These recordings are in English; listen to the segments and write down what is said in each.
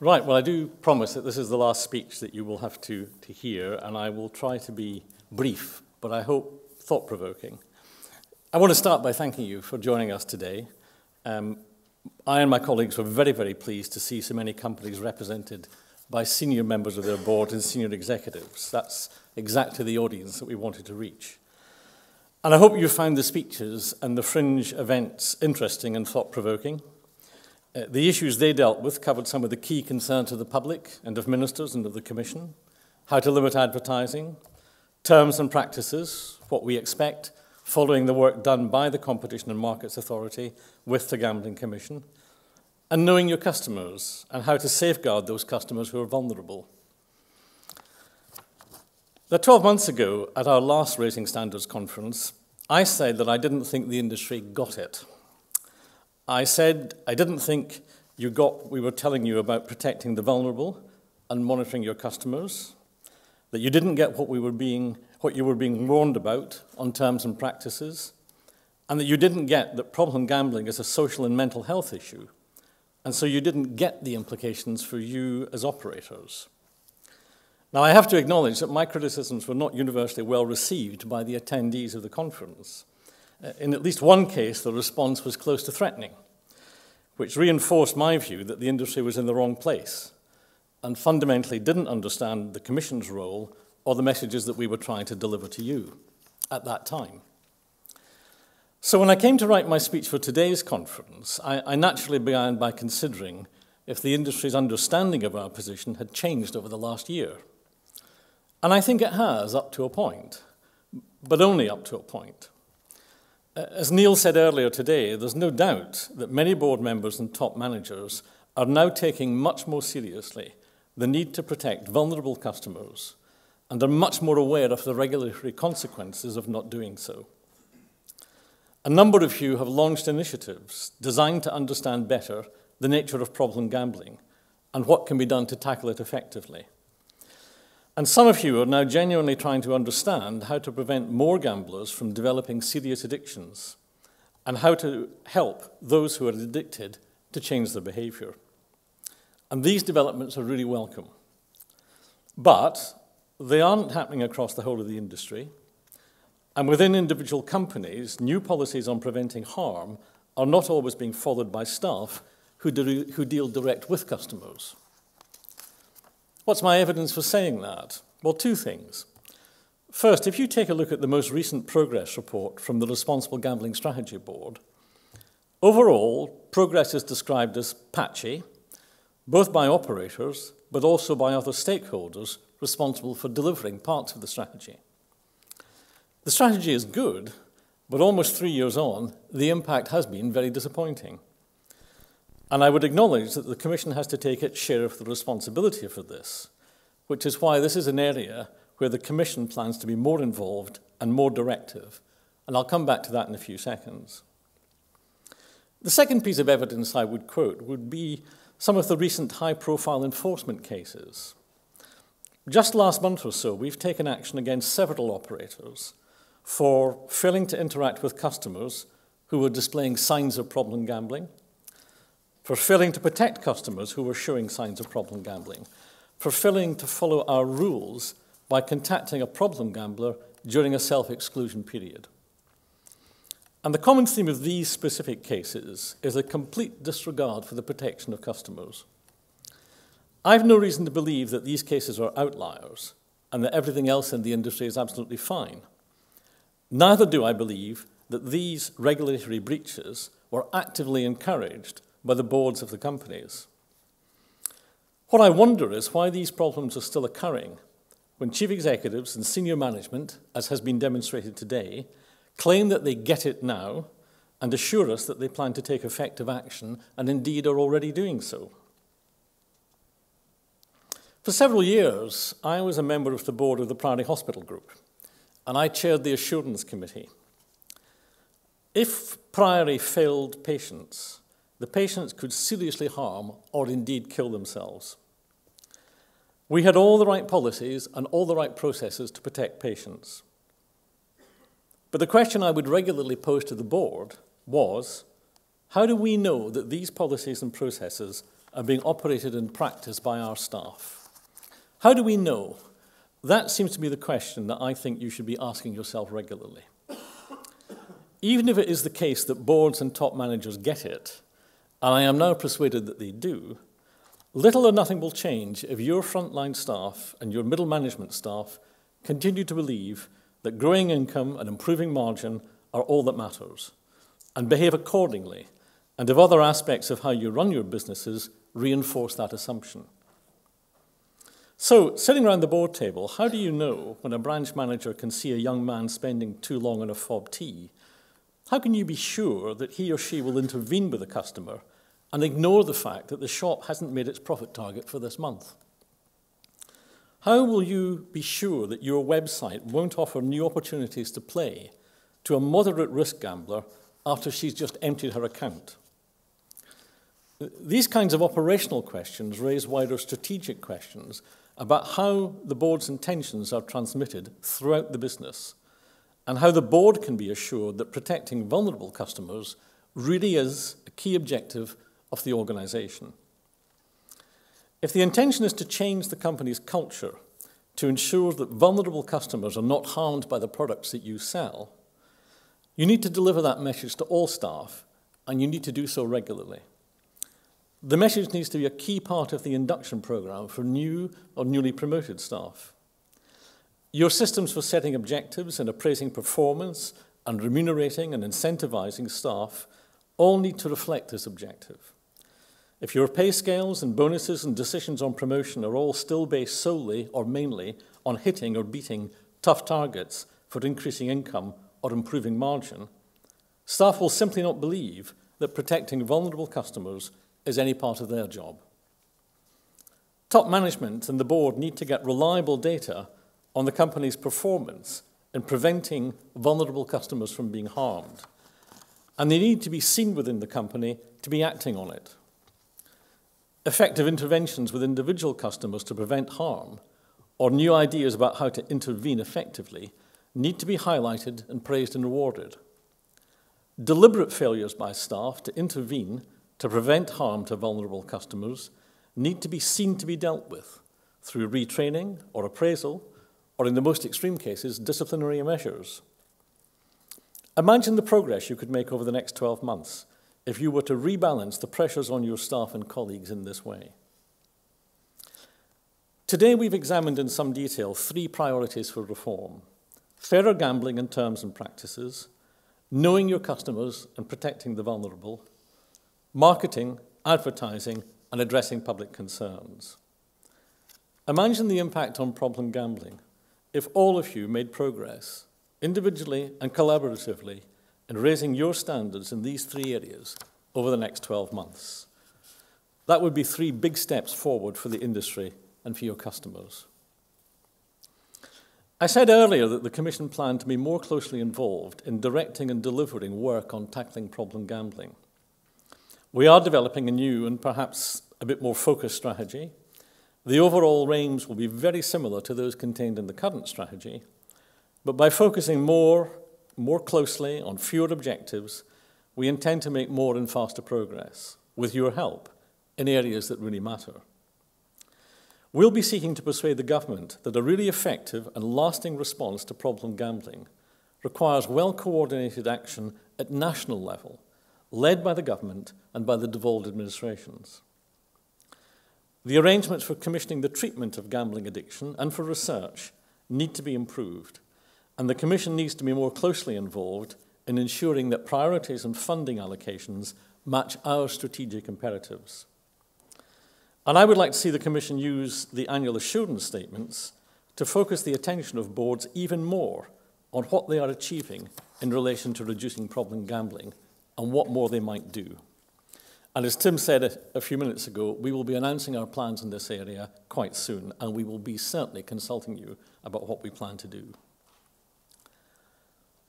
Right, well, I do promise that this is the last speech that you will have to hear, and I will try to be brief, but I hope thought-provoking. I want to start by thanking you for joining us today. I and my colleagues were very, very pleased to see so many companies represented by senior members of their board and senior executives. That's exactly the audience that we wanted to reach. And I hope you found the speeches and the fringe events interesting and thought-provoking. The issues they dealt with covered some of the key concerns of the public and of ministers and of the Commission, how to limit advertising, terms and practices, what we expect following the work done by the Competition and Markets Authority with the Gambling Commission, and knowing your customers and how to safeguard those customers who are vulnerable. Now, 12 months ago, at our last Raising Standards conference, I said that I didn't think the industry got it. I said I didn't think you got what we were telling you about protecting the vulnerable and monitoring your customers, that you didn't get what you were being warned about on terms and practices, and that you didn't get that problem gambling is a social and mental health issue, and so you didn't get the implications for you as operators. Now, I have to acknowledge that my criticisms were not universally well received by the attendees of the conference. In at least one case, the response was close to threatening, which reinforced my view that the industry was in the wrong place and fundamentally didn't understand the Commission's role or the messages that we were trying to deliver to you at that time. So when I came to write my speech for today's conference, I naturally began by considering if the industry's understanding of our position had changed over the last year. And I think it has, up to a point, but only up to a point. As Neil said earlier today, there's no doubt that many board members and top managers are now taking much more seriously the need to protect vulnerable customers and are much more aware of the regulatory consequences of not doing so. A number of you have launched initiatives designed to understand better the nature of problem gambling and what can be done to tackle it effectively. And some of you are now genuinely trying to understand how to prevent more gamblers from developing serious addictions and how to help those who are addicted to change their behavior. And these developments are really welcome. But they aren't happening across the whole of the industry. And within individual companies, new policies on preventing harm are not always being followed by staff who deal direct with customers. What's my evidence for saying that? Well, two things. First, if you take a look at the most recent progress report from the Responsible Gambling Strategy Board, overall, progress is described as patchy, both by operators, but also by other stakeholders responsible for delivering parts of the strategy. The strategy is good, but almost 3 years on, the impact has been very disappointing. And I would acknowledge that the Commission has to take its share of the responsibility for this, which is why this is an area where the Commission plans to be more involved and more directive. And I'll come back to that in a few seconds. The second piece of evidence I would quote would be some of the recent high-profile enforcement cases. Just last month or so, we've taken action against several operators for failing to interact with customers who were displaying signs of problem gambling, for failing to protect customers who were showing signs of problem gambling, for failing to follow our rules by contacting a problem gambler during a self-exclusion period. And the common theme of these specific cases is a complete disregard for the protection of customers. I've no reason to believe that these cases are outliers and that everything else in the industry is absolutely fine. Neither do I believe that these regulatory breaches were actively encouraged by the boards of the companies. What I wonder is why these problems are still occurring when chief executives and senior management, as has been demonstrated today, claim that they get it now and assure us that they plan to take effective action and indeed are already doing so. For several years, I was a member of the board of the Priory Hospital Group, and I chaired the Assurance Committee. If Priory failed patients, the patients could seriously harm or indeed kill themselves. We had all the right policies and all the right processes to protect patients. But the question I would regularly pose to the board was, how do we know that these policies and processes are being operated in practice by our staff? How do we know? That seems to be the question that I think you should be asking yourself regularly. Even if it is the case that boards and top managers get it, and I am now persuaded that they do, little or nothing will change if your frontline staff and your middle management staff continue to believe that growing income and improving margin are all that matters, and behave accordingly, and if other aspects of how you run your businesses reinforce that assumption. So, sitting around the board table, how do you know when a branch manager can see a young man spending too long on a fob tea? How can you be sure that he or she will intervene with the customer and ignore the fact that the shop hasn't made its profit target for this month? How will you be sure that your website won't offer new opportunities to play to a moderate risk gambler after she's just emptied her account? These kinds of operational questions raise wider strategic questions about how the board's intentions are transmitted throughout the business and how the board can be assured that protecting vulnerable customers really is a key objective of the organisation. If the intention is to change the company's culture to ensure that vulnerable customers are not harmed by the products that you sell, you need to deliver that message to all staff, and you need to do so regularly. The message needs to be a key part of the induction programme for new or newly promoted staff. Your systems for setting objectives and appraising performance and remunerating and incentivising staff all need to reflect this objective. If your pay scales and bonuses and decisions on promotion are all still based solely or mainly on hitting or beating tough targets for increasing income or improving margin, staff will simply not believe that protecting vulnerable customers is any part of their job. Top management and the board need to get reliable data on the company's performance in preventing vulnerable customers from being harmed, and they need to be seen within the company to be acting on it. Effective interventions with individual customers to prevent harm, or new ideas about how to intervene effectively, need to be highlighted and praised and rewarded. Deliberate failures by staff to intervene to prevent harm to vulnerable customers need to be seen to be dealt with through retraining or appraisal, or in the most extreme cases, disciplinary measures. Imagine the progress you could make over the next 12 months if you were to rebalance the pressures on your staff and colleagues in this way. Today we've examined in some detail 3 priorities for reform: fairer gambling in terms and practices, knowing your customers and protecting the vulnerable, marketing, advertising, and addressing public concerns. Imagine the impact on problem gambling if all of you made progress, individually and collaboratively, in raising your standards in these 3 areas over the next 12 months. That would be 3 big steps forward for the industry and for your customers. I said earlier that the Commission planned to be more closely involved in directing and delivering work on tackling problem gambling. We are developing a new and perhaps a bit more focused strategy. The overall aims will be very similar to those contained in the current strategy, but by focusing more closely on fewer objectives, we intend to make more and faster progress, with your help, in areas that really matter. We'll be seeking to persuade the government that a really effective and lasting response to problem gambling requires well-coordinated action at national level, led by the government and by the devolved administrations. The arrangements for commissioning the treatment of gambling addiction and for research need to be improved, and the Commission needs to be more closely involved in ensuring that priorities and funding allocations match our strategic imperatives. And I would like to see the Commission use the annual assurance statements to focus the attention of boards even more on what they are achieving in relation to reducing problem gambling and what more they might do. And as Tim said a few minutes ago, we will be announcing our plans in this area quite soon, and we will be certainly consulting you about what we plan to do.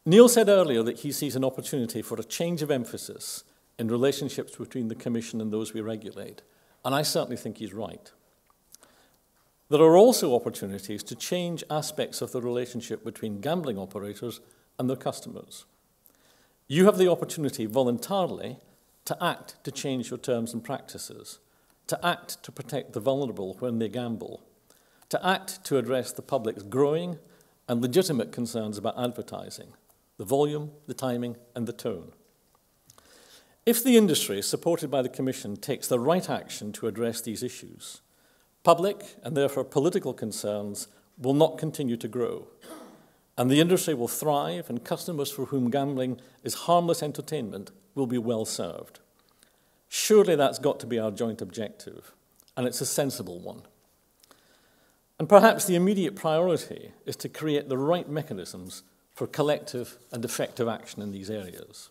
Neil said earlier that he sees an opportunity for a change of emphasis in relationships between the Commission and those we regulate, and I certainly think he's right. There are also opportunities to change aspects of the relationship between gambling operators and their customers. You have the opportunity voluntarily to act to change your terms and practices, to act to protect the vulnerable when they gamble, to act to address the public's growing and legitimate concerns about advertising, the volume, the timing, and the tone. If the industry, supported by the Commission, takes the right action to address these issues, public and therefore political concerns will not continue to grow, and the industry will thrive, and customers for whom gambling is harmless entertainment will be well served. Surely that's got to be our joint objective, and it's a sensible one. And perhaps the immediate priority is to create the right mechanisms for collective and effective action in these areas.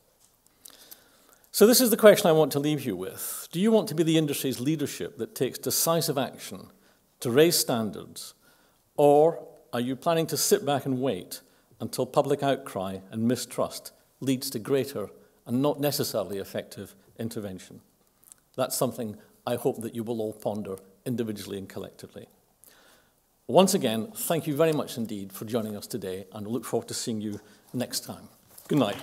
So this is the question I want to leave you with. Do you want to be the industry's leadership that takes decisive action to raise standards, or are you planning to sit back and wait until public outcry and mistrust leads to greater and not necessarily effective intervention? That's something I hope that you will all ponder individually and collectively. Once again, thank you very much indeed for joining us today, and I look forward to seeing you next time. Good night.